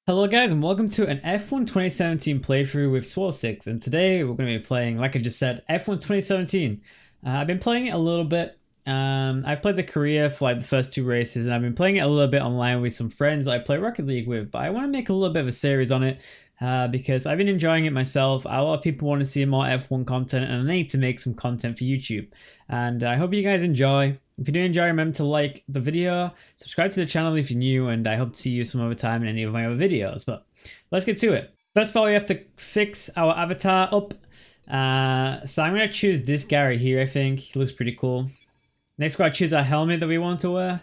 Hello guys and welcome to an F1 2017 playthrough with Swole6, and today we're going to be playing, like I just said, F1 2017. I've been playing it a little bit. I've played the career for like the first two races, and I've been playing it a little bit online with some friends that I play Rocket League with, but I want to make a little bit of a series on it because I've been enjoying it myself. A lot of people want to see more F1 content, and I need to make some content for YouTube, and I hope you guys enjoy. If you do enjoy, remember to like the video, subscribe to the channel if you're new, and I hope to see you some other time in any of my other videos. But let's get to it. First of all, we have to fix our avatar up. So I'm going to choose this guy right here, I think. He looks pretty cool. Next, we're going to choose our helmet that we want to wear.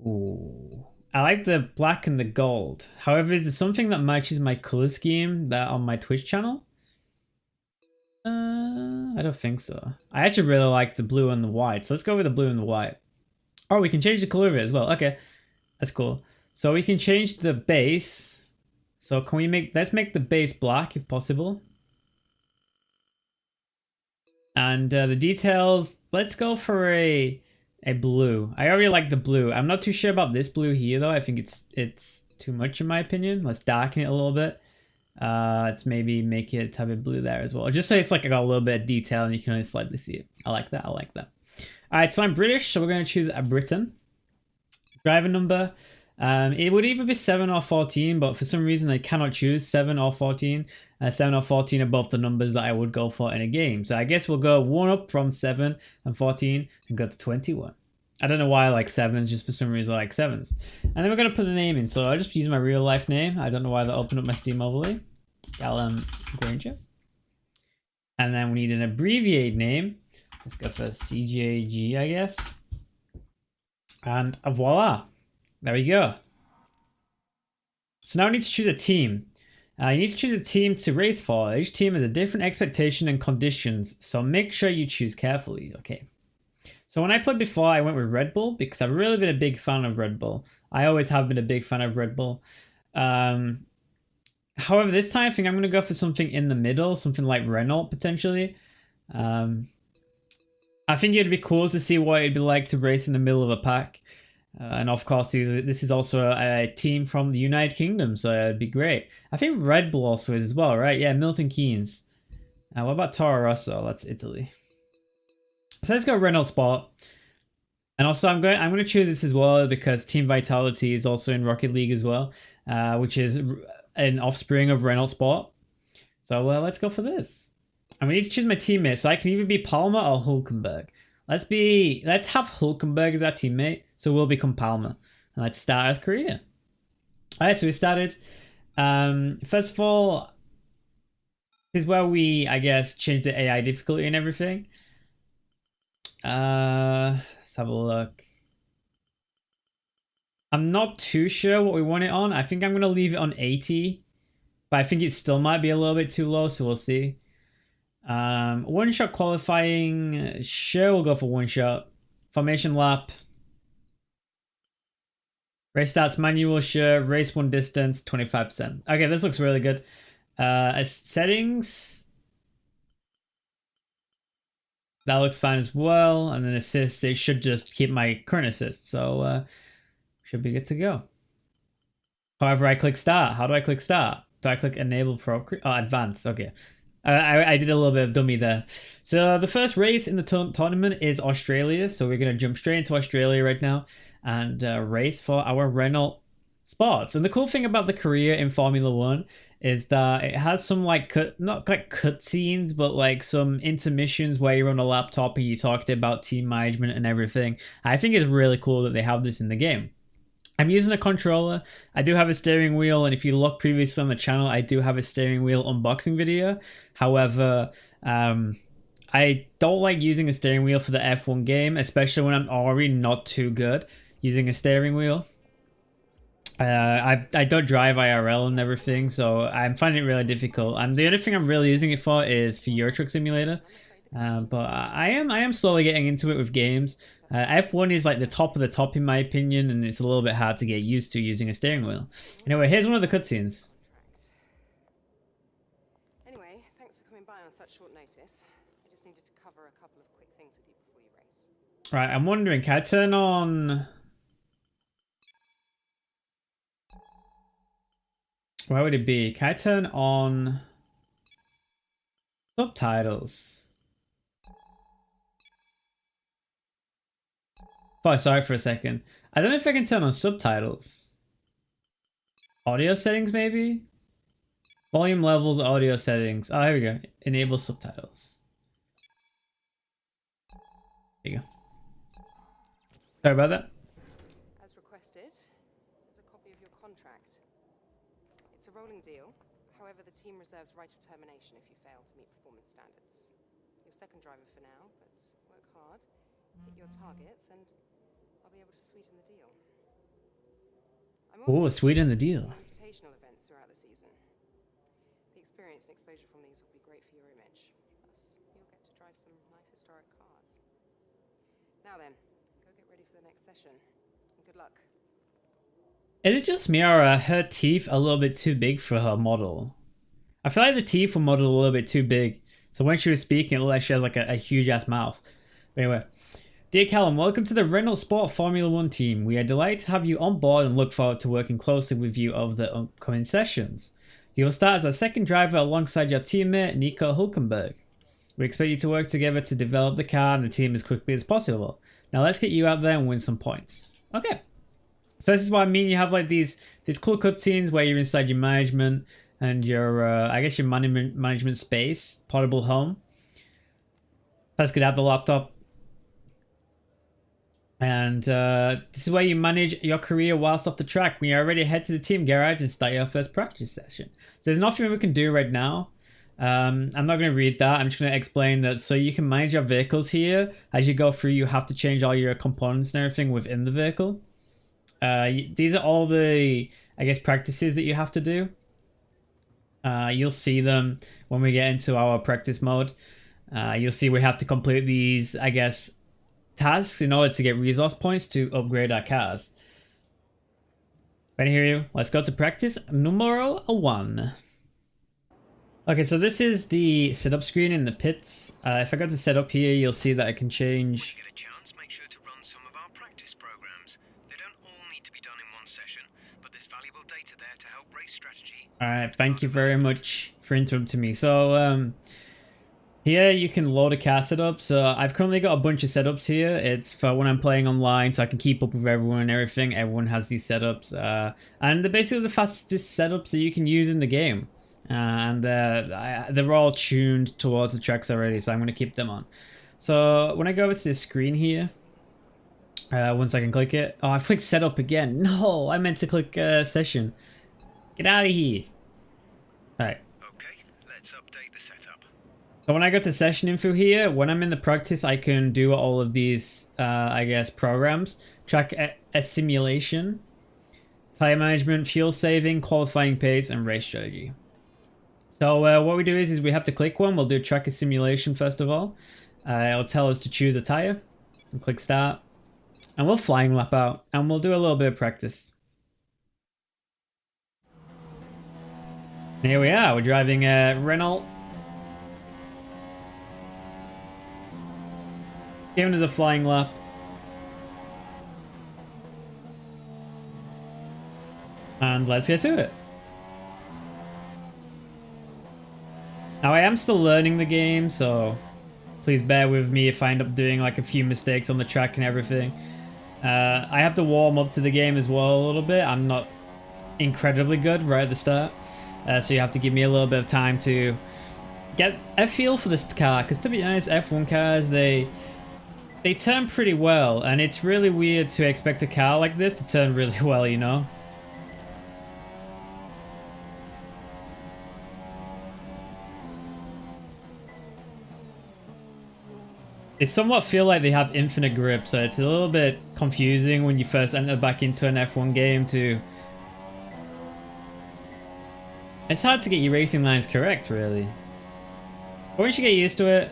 Ooh. I like the black and the gold. However, is there something that matches my color scheme that on my Twitch channel? I don't think so. I actually really like the blue and the white, so let's go with the blue and the white. Oh, we can change the color of it as well. Okay, that's cool. So we can change the base. So can we let's make the base black if possible. And the details, let's go for a blue. I already like the blue. I'm not too sure about this blue here though. I think it's too much in my opinion. Let's darken it a little bit. Let's maybe make it type of blue there as well. Just so it's like I got a little bit of detail and you can only slightly see it. I like that. I like that. All right, so I'm British, so we're going to choose a Britain. Driver number. It would either be 7 or 14, but for some reason I cannot choose 7 or 14. 7 or 14 are both the numbers that I would go for in a game. So I guess we'll go one up from 7 and 14 and go to 21. I don't know why I like 7s, just for some reason I like 7s. And then we're going to put the name in. So I'll just use my real life name. I don't know why that opened up my Steam overlay. Callum Granger. And then we need an abbreviated name. Let's go for CJG, I guess. And voila. There we go. So now we need to choose a team. You need to choose a team to race for. Each team has a different expectation and conditions, so make sure you choose carefully. Okay. So when I played before, I went with Red Bull because I've really been a big fan of Red Bull. I always have been a big fan of Red Bull. However, this time I think I'm going to go for something in the middle, something like Renault potentially. I think it'd be cool to see what it'd be like to race in the middle of a pack. And of course, this is also a team from the United Kingdom, so it'd be great. I think Red Bull also is as well, right? Yeah, Milton Keynes. What about Toro Rosso? That's Italy. So let's go Renault Sport. And also, I'm going to choose this as well because Team Vitality is also in Rocket League as well, which is an offspring of Renault Sport. So let's go for this. And we need to choose my teammate. So I can either be Palmer or Hulkenberg. Let's have Hulkenberg as our teammate. So we'll become Palmer. And let's start our career. Alright, so we started. First of all, this is where we, I guess, change the AI difficulty and everything. Let's have a look. I'm not too sure what we want it on. I think I'm going to leave it on 80. But I think it still might be a little bit too low, so we'll see. One shot qualifying. Sure, we'll go for one shot. Formation lap. Race starts manual, sure. Race one distance, 25%. Okay, this looks really good. As settings. That looks fine as well. And then assists, it should just keep my current assist. So, should be good to go. However, I click start. How do I click start? Do I click enable pro? Oh, advanced. Okay. I did a little bit of dummy there. So the first race in the tournament is Australia. So we're going to jump straight into Australia right now and race for our Renault Sports. And the cool thing about the career in Formula One is that it has some like not like cutscenes, but like some intermissions where you're on a laptop and you talked about team management and everything. I think it's really cool that they have this in the game. I'm using a controller. I do have a steering wheel, and if you look previously on the channel, I do have a steering wheel unboxing video. However, I don't like using a steering wheel for the F1 game, especially when I'm already not too good using a steering wheel. I don't drive IRL and everything, so I'm finding it really difficult. And the only thing I'm really using it for is for Euro Truck Simulator. But I am slowly getting into it with games. F1 is like the top of the top in my opinion, and it's a little bit hard to get used to using a steering wheel. Anyway, here's one of the cutscenes. Anyway, thanks for coming by on such short notice. I just needed to cover a couple of quick things with you before you race. Right, I'm wondering, can I turn on Where would it be? Can I turn on subtitles? Oh, sorry for a second. I don't know if I can turn on subtitles. Audio settings, maybe? Volume levels, audio settings. Oh, here we go. Enable subtitles. There you go. Sorry about that. As requested, there's a copy of your contract. It's a rolling deal. However, the team reserves right of termination if you fail to meet performance standards. Your second driver for now, but work hard, hit your targets, and I'll be able to sweeten the deal. Oh, sweeten the deal. Invitational events throughout the season. The experience and exposure from these will be great for your image. Plus, you'll get to drive some nice historic cars. Now then, go get ready for the next session. And good luck. Is it just me or are her teeth a little bit too big for her model? I feel like the teeth were modeled a little bit too big. So when she was speaking, it looked like she has like a huge ass mouth. But anyway. Dear Callum, welcome to the Renault Sport Formula 1 team. We are delighted to have you on board and look forward to working closely with you over the upcoming sessions. You will start as a second driver alongside your teammate Nico Hulkenberg. We expect you to work together to develop the car and the team as quickly as possible. Now let's get you out there and win some points. Okay. So this is what I mean. You have like these cool cutscenes where you're inside your management and your, I guess your management space, portable home. Let's get out the laptop. And this is where you manage your career whilst off the track. When you're ready, head to the team garage and start your first practice session. So there's nothing we can do right now. I'm not going to read that. I'm just going to explain that. So you can manage your vehicles here. As you go through, you have to change all your components and everything within the vehicle. These are all the, I guess, practices that you have to do. You'll see them when we get into our practice mode. You'll see we have to complete these, I guess, tasks in order to get resource points to upgrade our cars. Can I hear you? Let's go to practice numero 1. Okay, so this is the setup screen in the pits. If I go to setup here, you'll see that I can change. When you get a chance, make sure to run some of our practice programs. They don't all need to be done in one session, but there's valuable data there to help race strategy. All right, thank you very much for interrupting me. So here you can load a car setup. So I've currently got a bunch of setups here. It's for when I'm playing online, so I can keep up with everyone and everything. Everyone has these setups, and they're basically the fastest setups that you can use in the game. And they're all tuned towards the tracks already, so I'm going to keep them on. So when I go over to this screen here, once I can click it. Oh, I've clicked setup again. No, I meant to click session. Get out of here. All right. Okay, let's update the setup. So when I go to session info here, when I'm in the practice, I can do all of these, I guess, programs. Track a simulation, tire management, fuel saving, qualifying pace, and race strategy. So what we do is we have to click one. We'll do track a simulation first of all. It'll tell us to choose a tire. And click start. And we'll flying lap out. And we'll do a little bit of practice. And here we are. We're driving a Renault. Giving us a flying lap. And let's get to it. Now I am still learning the game, so please bear with me if I end up doing like a few mistakes on the track and everything. I have to warm up to the game as well a little bit. I'm not incredibly good right at the start, so you have to give me a little bit of time to get a feel for this car. Because to be honest, F1 cars, they turn pretty well, and it's really weird to expect a car like this to turn really well, you know? They somewhat feel like they have infinite grip, so it's a little bit confusing when you first enter back into an F1 game to... It's hard to get your racing lines correct, really. But once you get used to it,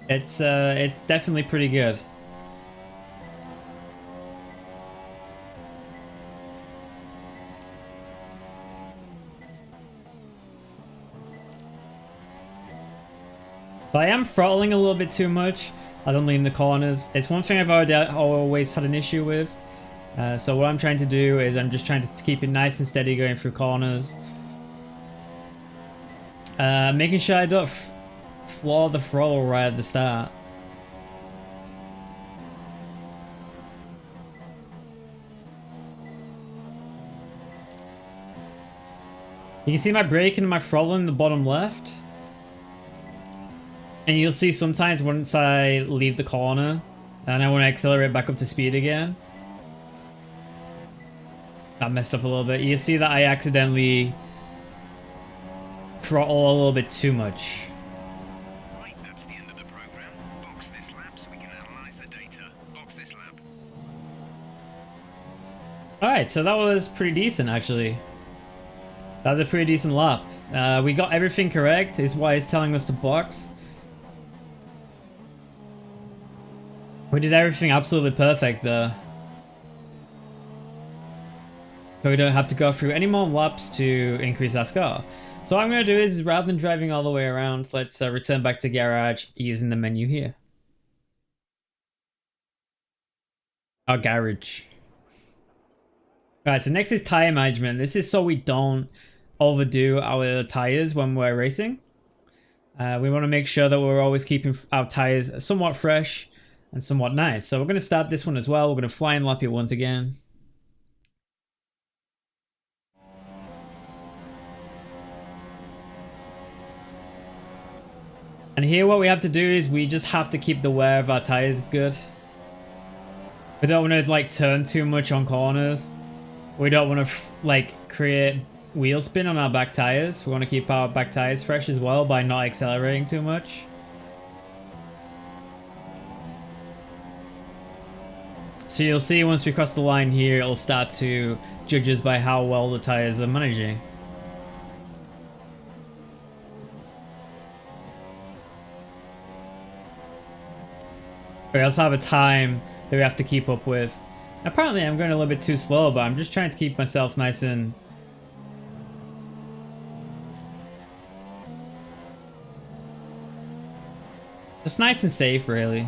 it's definitely pretty good. So I am throttling a little bit too much. I don't lean the corners. It's one thing I've always had an issue with. So what I'm trying to do is I'm just trying to keep it nice and steady going through corners. Making sure I don't floor the throttle right at the start. You can see my brake and my throttle in the bottom left. And you'll see sometimes once I leave the corner and I want to accelerate back up to speed again. That messed up a little bit. You see that I accidentally throttle a little bit too much. Right, that's the end of the program. Box this lap so we can analyze the data. Box this lap. Alright, so that was pretty decent actually. That was a pretty decent lap. We got everything correct, is why it's telling us to box. We did everything absolutely perfect there. So we don't have to go through any more laps to increase our score. So what I'm going to do is, rather than driving all the way around, let's return back to garage using the menu here. Our garage. Alright, so next is tire management. This is so we don't overdo our tires when we're racing. We want to make sure that we're always keeping our tires somewhat fresh and somewhat nice. So we're going to start this one as well. We're going to fly and lap it once again. And here what we have to do is we just have to keep the wear of our tires good. We don't want to like turn too much on corners. We don't want to like create wheel spin on our back tires. We want to keep our back tires fresh as well by not accelerating too much. So you'll see once we cross the line here, it'll start to judge us by how well the tires are managing. We also have a time that we have to keep up with. Apparently I'm going a little bit too slow, but I'm just trying to keep myself nice and... just nice and safe, really.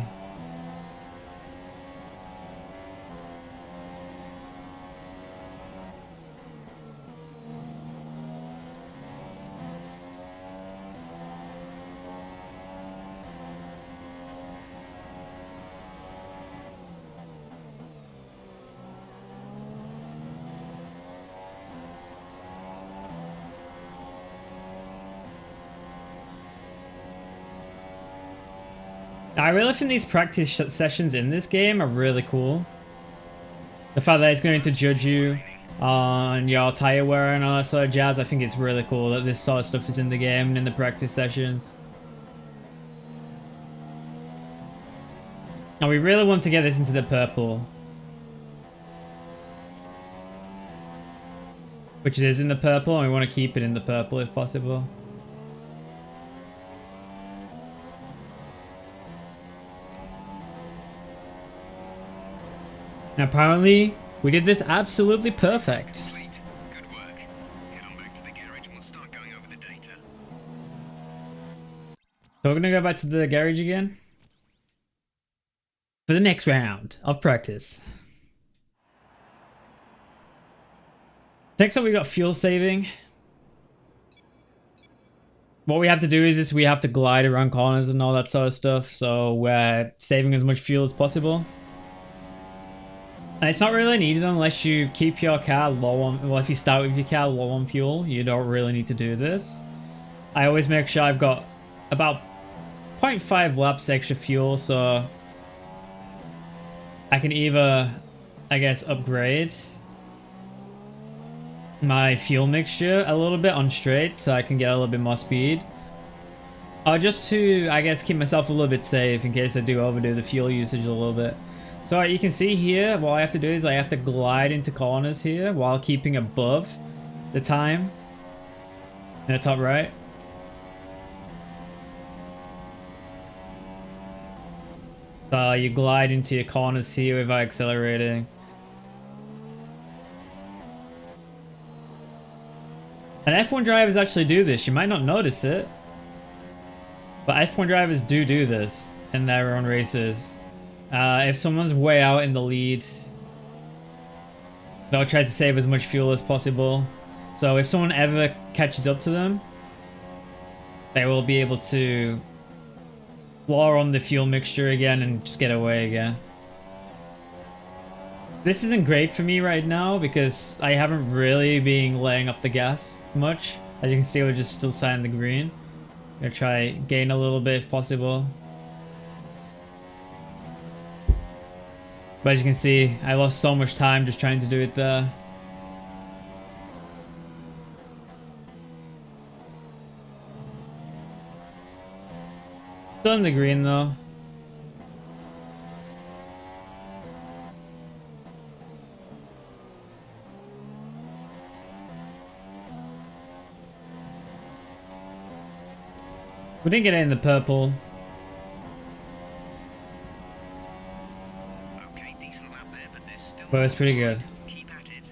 I really think these practice sessions in this game are really cool. The fact that it's going to judge you on your tire wear and all that sort of jazz, I think it's really cool that this sort of stuff is in the game and in the practice sessions. And we really want to get this into the purple. Which it is in the purple, and we want to keep it in the purple if possible. And apparently, we did this absolutely perfect. Complete. Good work. Head on back to the garage and we'll start going over the data. So we're going to go back to the garage again for the next round of practice. Next up, we got fuel saving. What we have to do is this, we have to glide around corners and all that sort of stuff. So we're saving as much fuel as possible. And it's not really needed unless you keep your car low on... well, if you start with your car low on fuel, you don't really need to do this. I always make sure I've got about 0.5 laps extra fuel, so I can either, I guess, upgrade my fuel mixture a little bit on straight so I can get a little bit more speed. Or just to, I guess, keep myself a little bit safe in case I do overdo the fuel usage a little bit. So you can see here, what I have to do is I have to glide into corners here while keeping above the time in the top right. So you glide into your corners here without accelerating. And F1 drivers actually do this. You might not notice it, but F1 drivers do this in their own races. If someone's way out in the lead, They'll try to save as much fuel as possible. So if someone ever catches up to them, they will be able to floor on the fuel mixture again and just get away again. This isn't great for me right now because I haven't really been laying up the gas much. As you can see, we're just still signing the green. I'm gonna try gain a little bit if possible. But as you can see, I lost so much time just trying to do it there. Still in the green though. We didn't get it in the purple. Okay, decent lap there, but there's still. But it's pretty good. Keep at it.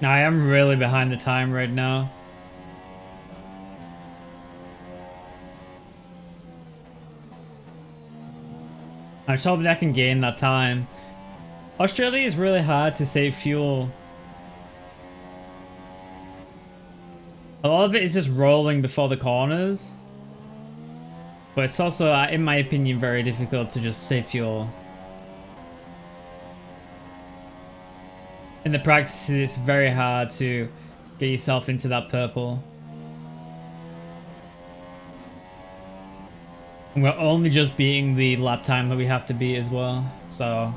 I am really behind the time right now. I'm just hoping I can gain that time. Australia is really hard to save fuel. A lot of it is just rolling before the corners. But it's also, in my opinion, very difficult to just save fuel. In the practice, it's very hard to get yourself into that purple. And we're only just beating the lap time that we have to beat as well, so...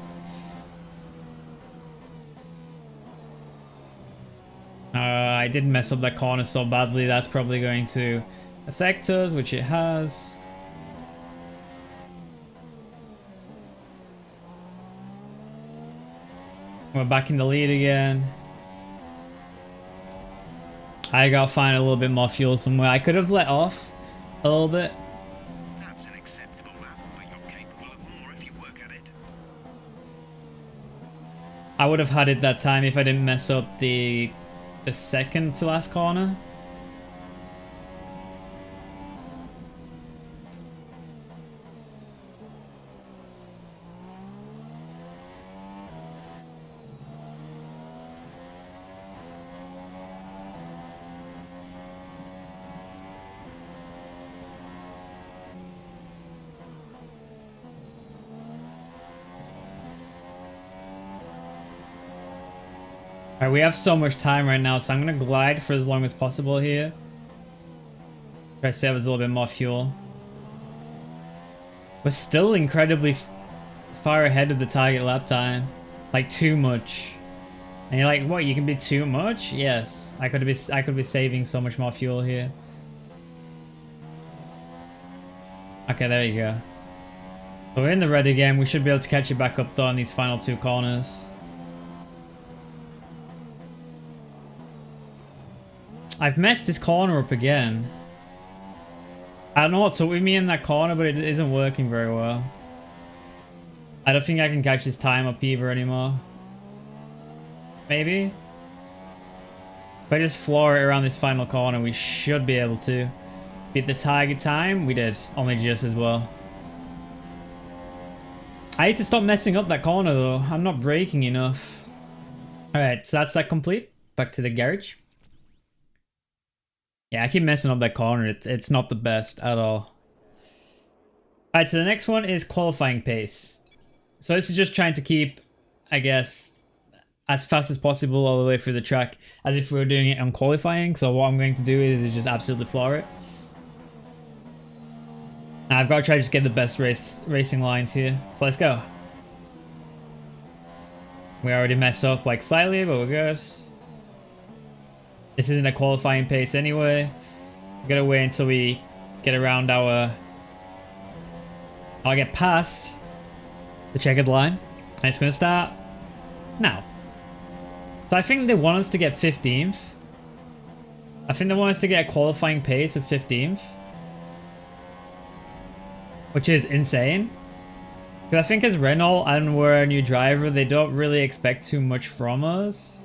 I did mess up that corner so badly, that's probably going to affect us, which it has. We're back in the lead again. I gotta find a little bit more fuel somewhere. I could have let off a little bit. That's an acceptable lap, but you're capable of more if you work at it. I would have had it that time if I didn't mess up the second to last corner. Alright, we have so much time right now, so I'm going to glide for as long as possible here. Try to save us a little bit more fuel. We're still incredibly far ahead of the target lap time. Like, too much. And you're like, what, you can be too much? Yes. I could be saving so much more fuel here. Okay, there you go. So we're in the red again. We should be able to catch it back up though on these final two corners. I've messed this corner up again. I don't know what's up with me in that corner, but it isn't working very well. I don't think I can catch this time up either anymore. Maybe? If I just floor it around this final corner, we should be able to. Beat the target time? We did. Only just as well. I need to stop messing up that corner though. I'm not braking enough. Alright, so that's that complete. Back to the garage. Yeah, I keep messing up that corner. It's not the best at all. Alright, so the next one is qualifying pace. So this is just trying to keep, I guess, as fast as possible all the way through the track, as if we were doing it on qualifying. So what I'm going to do is just absolutely floor it. Now I've got to try to just get the best racing lines here. So let's go. We already messed up like slightly, but we're good. This isn't a qualifying pace anyway. We gotta wait until we get around our... I'll get past the checkered line. And it's gonna start now. So I think they want us to get 15th. I think they want us to get a qualifying pace of 15th. Which is insane. Because I think as Renault and we're a new driver, they don't really expect too much from us.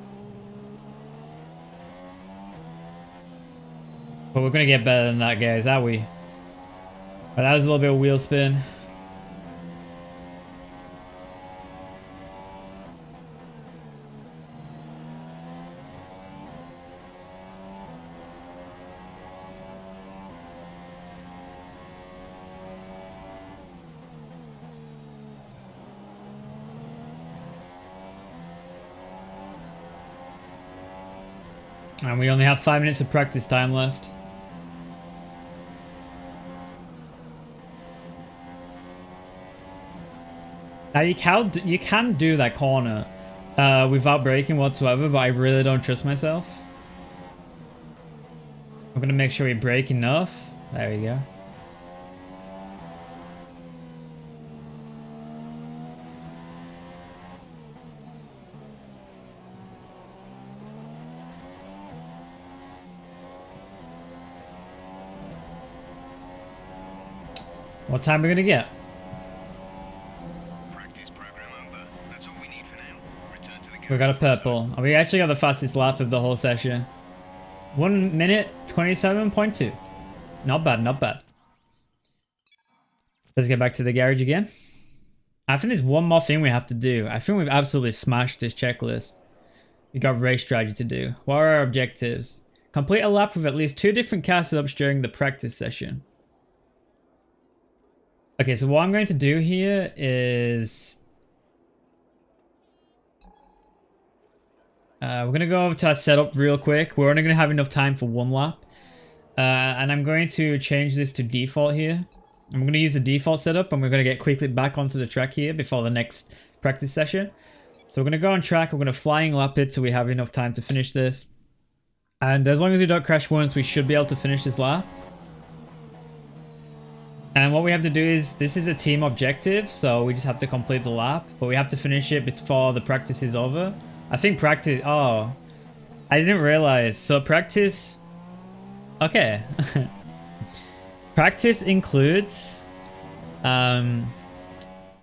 But we're going to get better than that, guys, are we? But that was a little bit of wheel spin. And we only have 5 minutes of practice time left. Now you can do that corner without braking whatsoever, but I really don't trust myself. I'm gonna make sure we brake enough. There we go. What time are we gonna get? Practice program over. That's all we need for now. Return to the We got a purple. We actually got the fastest lap of the whole session. 1 minute 27.2. Not bad, not bad. Let's get back to the garage again. I think there's one more thing we have to do. I think we've absolutely smashed this checklist. We got race strategy to do. What are our objectives? Complete a lap with at least 2 different car setups during the practice session. Okay, so what I'm going to do here is... we're going to go over to our setup real quick. We're only going to have enough time for 1 lap. And I'm going to change this to default here. I'm going to use the default setup and we're going to get quickly back onto the track here before the next practice session. So we're going to go on track. We're going to flying lap it so we have enough time to finish this. And as long as we don't crash once, we should be able to finish this lap. And what we have to do is, this is a team objective, so we just have to complete the lap, but we have to finish it before the practice is over. I think practice, oh, I didn't realize. So practice, okay. Practice includes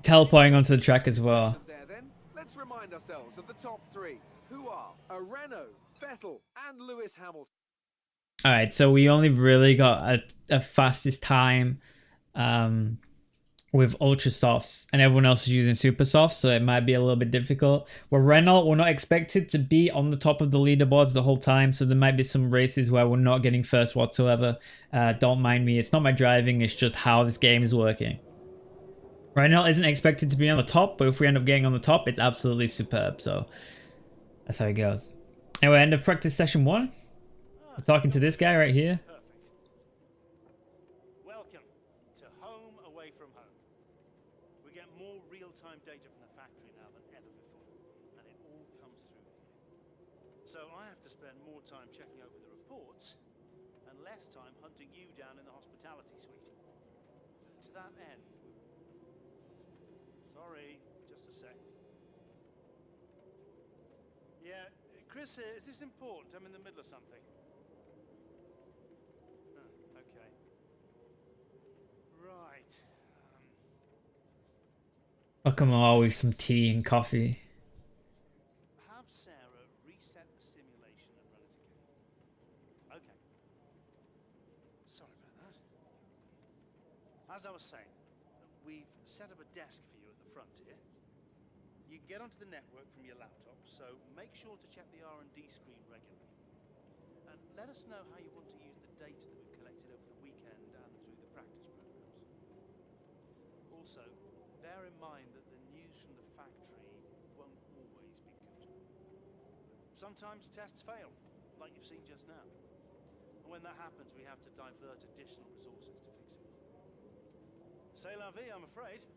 teleporting onto the track as well. Let's remind ourselves of the top 3, who are Renault, Vettel, and Lewis Hamilton. All right, so we only really got a fastest time with ultra softs, and everyone else is using super softs, so it might be a little bit difficult. Well, Renault, we're not expected to be on the top of the leaderboards the whole time, so there might be some races where we're not getting first whatsoever. Don't mind me, it's not my driving, it's just how this game is working. Renault isn't expected to be on the top, but if we end up getting on the top, it's absolutely superb, so that's how it goes. Anyway, end of practice session 1. We're talking to this guy right here. real-time data from the factory now than ever before, and it all comes through here. So I have to spend more time checking over the reports and less time hunting you down in the hospitality suite. To that end... Sorry, just a sec. Yeah, Chris, is this important? I'm in the middle of something. Okay. Right. I'll come on with some tea and coffee. Have Sarah reset the simulation and run it again. Okay. Sorry about that. As I was saying, we've set up a desk for you at the front here. You can get onto the network from your laptop, so make sure to check the R&D screen regularly. And let us know how you want to use the data that we've collected over the weekend and through the practice programs. Also, bear in mind that the news from the factory won't always be good. Sometimes tests fail, like you've seen just now. And when that happens, we have to divert additional resources to fix it. C'est la vie, I'm afraid.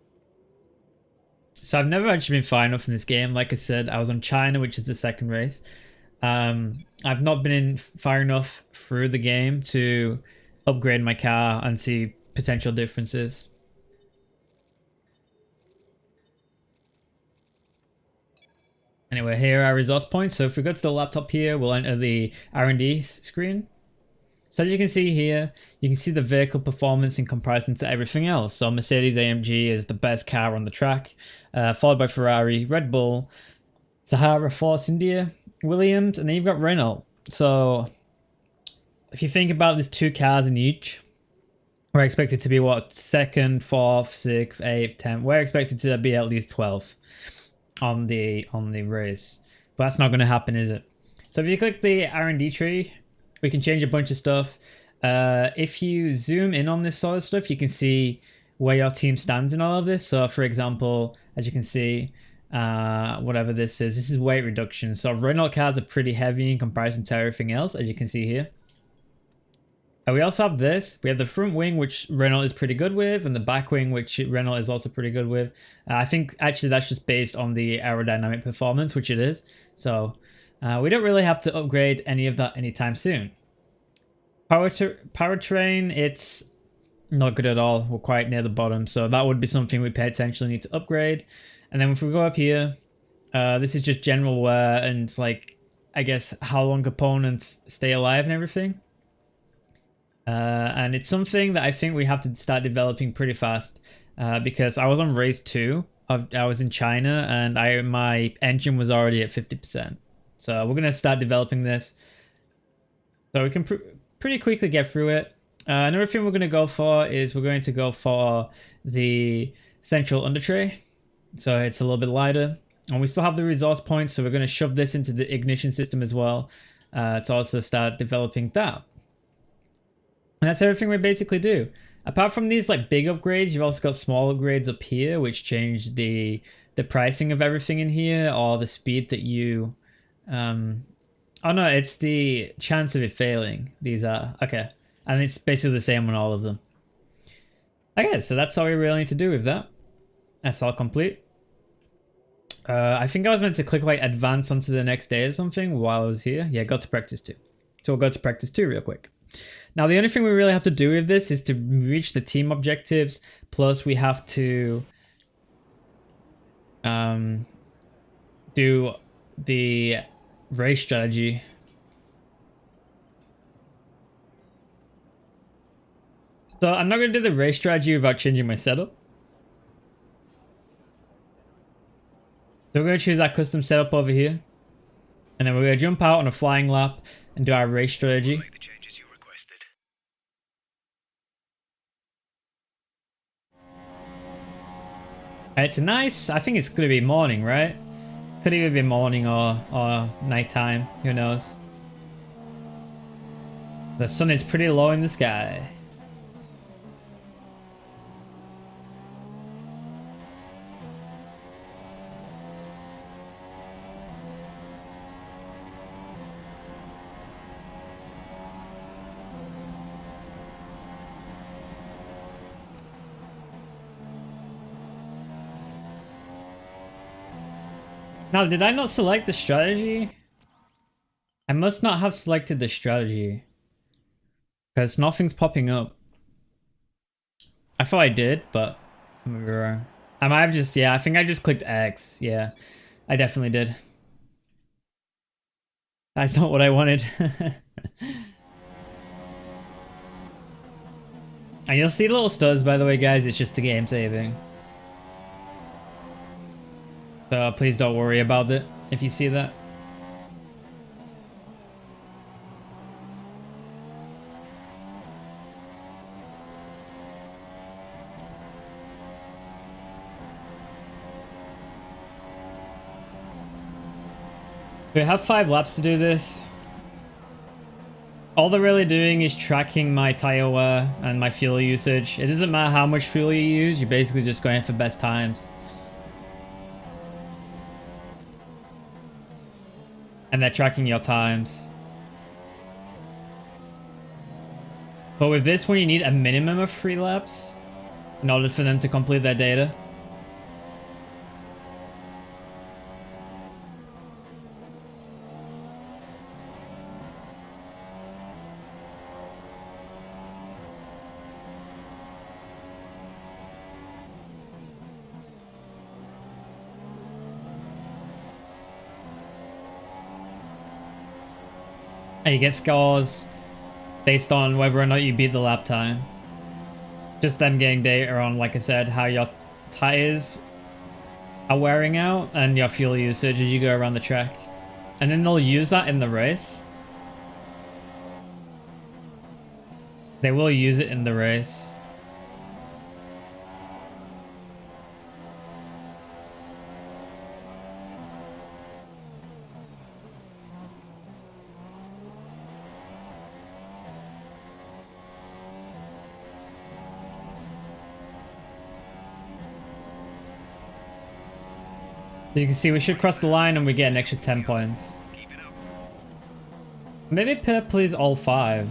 So I've never actually been far enough in this game. Like I said, I was on China, which is the second race. I've not been in far enough through the game to upgrade my car and see potential differences. Anyway, here are our resource points. So if we go to the laptop here, we'll enter the R&D screen. So as you can see here, you can see the vehicle performance in comparison to everything else. So Mercedes AMG is the best car on the track, followed by Ferrari, Red Bull, Sahara, Force India, Williams, and then you've got Renault. So if you think about these 2 cars in each, we're expected to be what, second, fourth, sixth, eighth, 10th. We're expected to be at least 12th on the race, but that's not going to happen, is it? So if you click the R&D tree, we can change a bunch of stuff. If you zoom in on this sort of stuff, you can see where your team stands in all of this. So for example, as you can see, whatever this is weight reduction. So Renault cars are pretty heavy in comparison to everything else, as you can see here. And we also have this. We have the front wing, which Renault is pretty good with, and the back wing, which Renault is also pretty good with. I think actually that's just based on the aerodynamic performance, which it is. So we don't really have to upgrade any of that anytime soon. Powertrain, it's not good at all. We're quite near the bottom, so that would be something we potentially need to upgrade. And then if we go up here, this is just general wear and, like, I guess how long components stay alive and everything. And it's something that I think we have to start developing pretty fast, because I was on race 2. I was in China and my engine was already at 50%. So we're gonna start developing this, so we can pretty quickly get through it. Another thing we're gonna go for is we're going to go for the central under tray, so it's a little bit lighter, and we still have the resource points, so we're gonna shove this into the ignition system as well, to also start developing that. And that's everything we basically do. Apart from these like big upgrades, you've also got small upgrades up here, which change the pricing of everything in here, or the speed that you oh no, it's the chance of it failing. These are okay, and it's basically the same on all of them. Okay, so that's all we really need to do with that. That's all complete. I think I was meant to click like advance onto the next day or something while I was here. Yeah, go to practice 2. So we'll go to practice 2 real quick. Now the only thing we really have to do with this is to reach the team objectives, plus we have to do the race strategy. So I'm not going to do the race strategy without changing my setup. So we're going to choose our custom setup over here, and then we're going to jump out on a flying lap and do our race strategy. The changes you requested. It's nice. I think it's going to be morning, right? Could either be morning or nighttime. Who knows? The sun is pretty low in the sky. Now, did I not select the strategy? I must not have selected the strategy, because nothing's popping up. I thought I did, but I might be wrong. I might have just, yeah, I think I just clicked X. Yeah, I definitely did. That's not what I wanted. And you'll see little studs, by the way, guys. It's just the game saving. So please don't worry about it if you see that. We have 5 laps to do this. All they're really doing is tracking my tire wear and my fuel usage. It doesn't matter how much fuel you use, you're basically just going for best times. And they're tracking your times. But with this one, you need a minimum of 3 laps in order for them to complete their data. And you get scores based on whether or not you beat the lap time. Just them getting data on, like I said, how your tires are wearing out and your fuel usage as you go around the track. And then they'll use that in the race. They will use it in the race. So you can see we should cross the line and we get an extra 10 points. Maybe purple is all 5.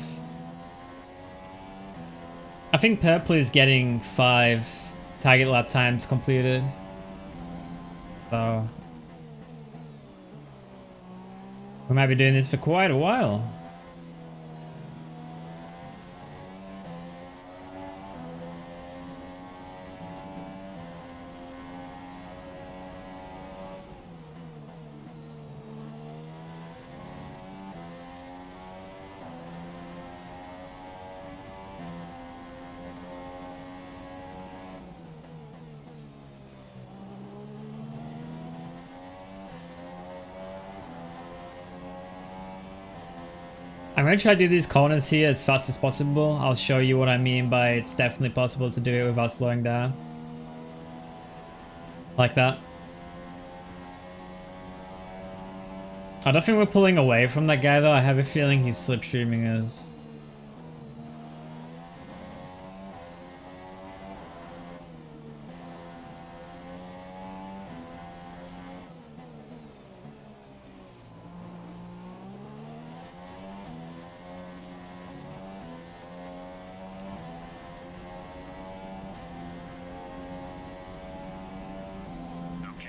I think purple is getting 5 target lap times completed. So we might be doing this for quite a while. I'm going to try to do these corners here as fast as possible. I'll show you what I mean by it's definitely possible to do it without slowing down. Like that. I don't think we're pulling away from that guy though. I have a feeling he's slipstreaming us.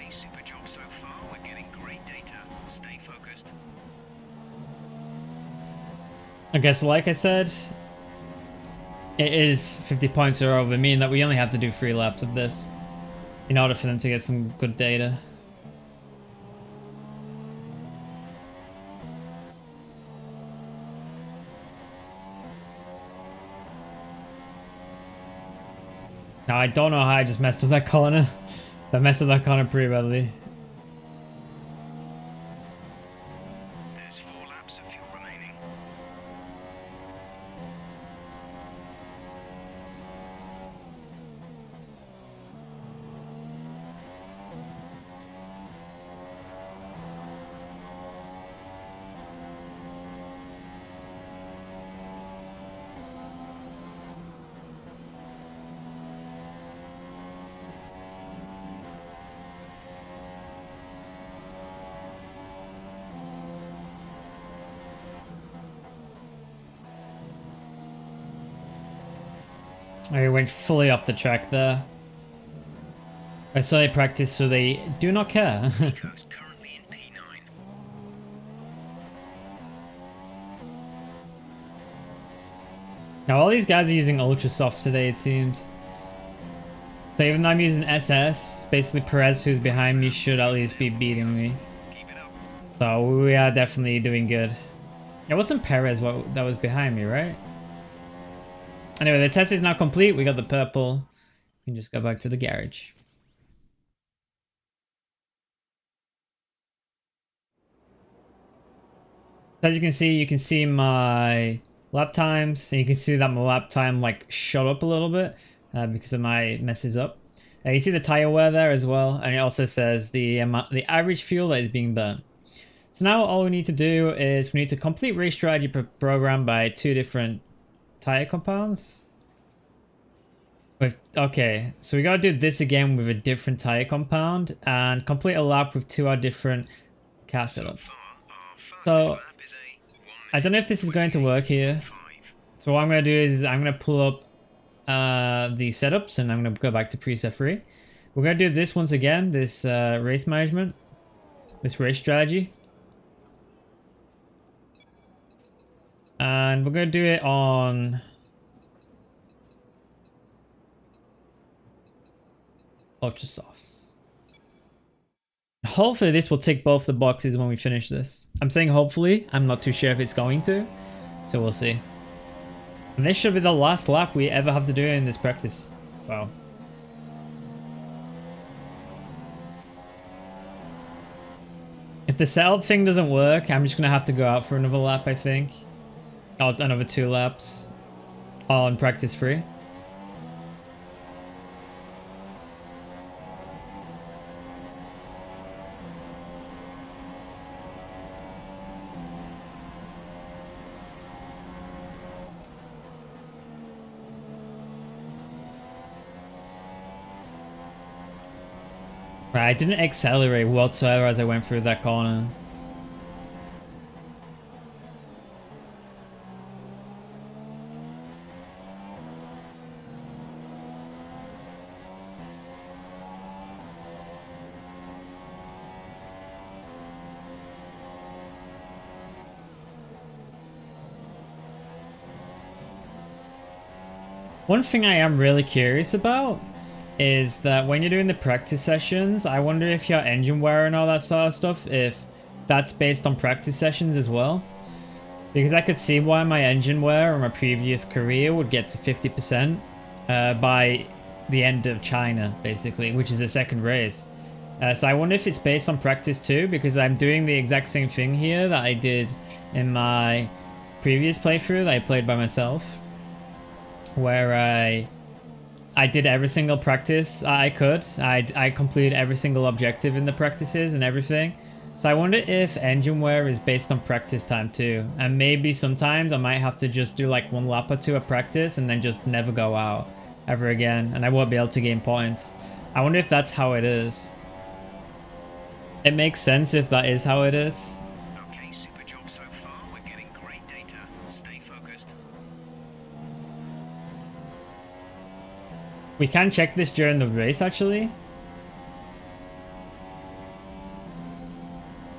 Super job so far. We're getting great data. Stay focused. Okay, so like I said, it is 50 points or over, meaning that we only have to do 3 laps of this in order for them to get some good data. Now I don't know how I just messed up that corner. I messed up that corner pretty badly. There's 4 laps of fuel remaining. I went fully off the track there. I saw they practice, so they do not care. Nico's currently in P9. Now all these guys are using ultra softs today, it seems. So even though I'm using SS, basically Perez, who's behind me, should at least be beating me. Keep it up. So we are definitely doing good. It wasn't Perez that was behind me, right? Anyway, the test is now complete. We got the purple. We can just go back to the garage. As you can see my lap times, and you can see that my lap time like shot up a little bit because of my messes up. You see the tire wear there as well, and it also says the average fuel that is being burnt. So now all we need to do is we need to complete race strategy program by 2 different tire compounds. Okay, so we gotta do this again with a different tire compound and complete a lap with 2 different car setups. So I don't know if this is going to work here. So what I'm gonna do is I'm gonna pull up the setups and I'm gonna go back to preset 3. We're gonna do this once again, this race management, this race strategy. And we're gonna do it on ultra softs. Hopefully this will tick both the boxes when we finish this. I'm saying hopefully, I'm not too sure if it's going to, so we'll see. And this should be the last lap we ever have to do in this practice. So. If the setup thing doesn't work, I'm just going to have to go out for another lap, I think. Or another 2 laps. On practice 3. Right, I didn't accelerate whatsoever as I went through that corner. One thing I am really curious about is that when you're doing the practice sessions, I wonder if your engine wear and all that sort of stuff, if that's based on practice sessions as well. Because I could see why my engine wear on my previous career would get to 50% by the end of China, basically, which is the second race. So I wonder if it's based on practice too, because I'm doing the exact same thing here that I did in my previous playthrough that I played by myself, where I did every single practice I could. I completed every single objective in the practices and everything. So I wonder if engine wear is based on practice time too. And maybe sometimes I might have to just do like 1 lap or 2 of practice and then just never go out ever again. And I won't be able to gain points. I wonder if that's how it is. It makes sense if that is how it is. Okay, super job so far. We're getting great data. Stay focused. We can check this during the race, actually.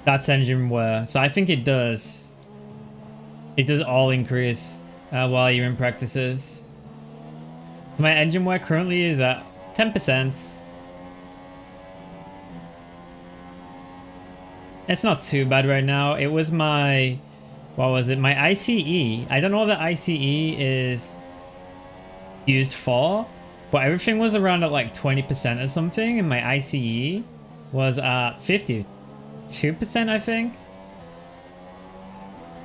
That's engine wear. So I think it does. It does all increase while you're in practices. My engine wear currently is at 10%. It's not too bad right now. It was my... What was it? My ICE. I don't know what the ICE is used for. But everything was around at like 20% or something. And my ICE was at 52%, I think.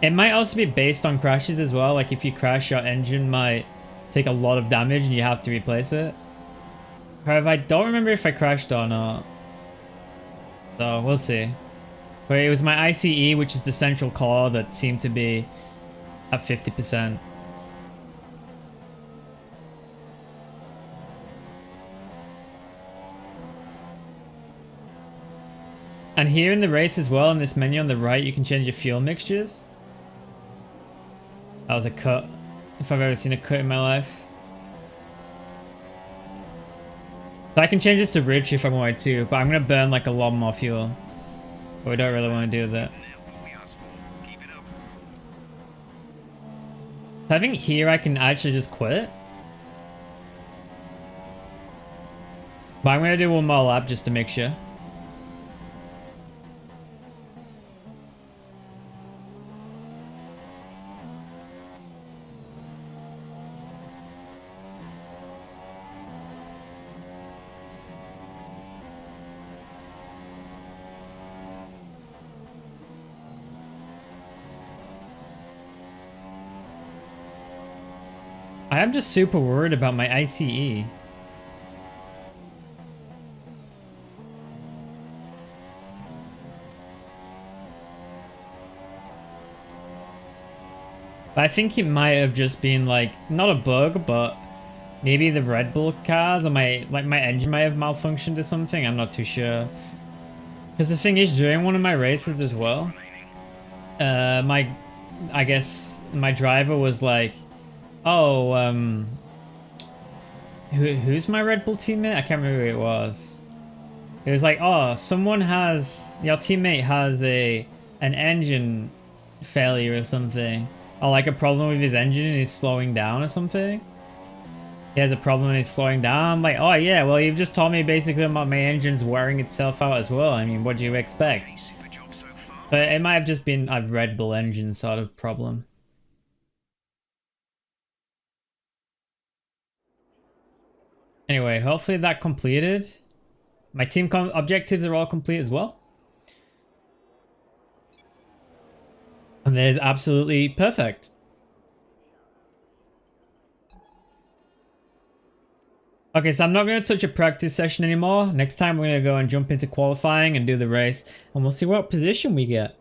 It might also be based on crashes as well. Like if you crash, your engine might take a lot of damage and you have to replace it. However, I don't remember if I crashed or not. So we'll see. But it was my ICE, which is the central core, that seemed to be at 50%. And here in the race as well, in this menu on the right, you can change your fuel mixtures. That was a cut, if I've ever seen a cut in my life. So I can change this to rich if I wanted to, but I'm going to burn like a lot more fuel. But we don't really want to do that. So I think here I can actually just quit. But I'm going to do 1 more lap just to make sure. I am just super worried about my ICE. I think it might have just been like, not a bug, but maybe the Red Bull cars or my engine might have malfunctioned or something. I'm not too sure. Because the thing is, during one of my races as well, I guess my driver was like, oh, who's my Red Bull teammate? I can't remember who it was. It was like, oh, your teammate has an engine failure or something. Or like a problem with his engine and he's slowing down or something. He has a problem and he's slowing down. I'm like, oh yeah, well you've just told me basically about my engine's wearing itself out as well. I mean, what do you expect? But it might have just been a Red Bull engine sort of problem. Anyway, hopefully that completed. My team objectives are all complete as well. And that is absolutely perfect. Okay, so I'm not going to touch a practice session anymore. Next time we're going to go and jump into qualifying and do the race. And we'll see what position we get.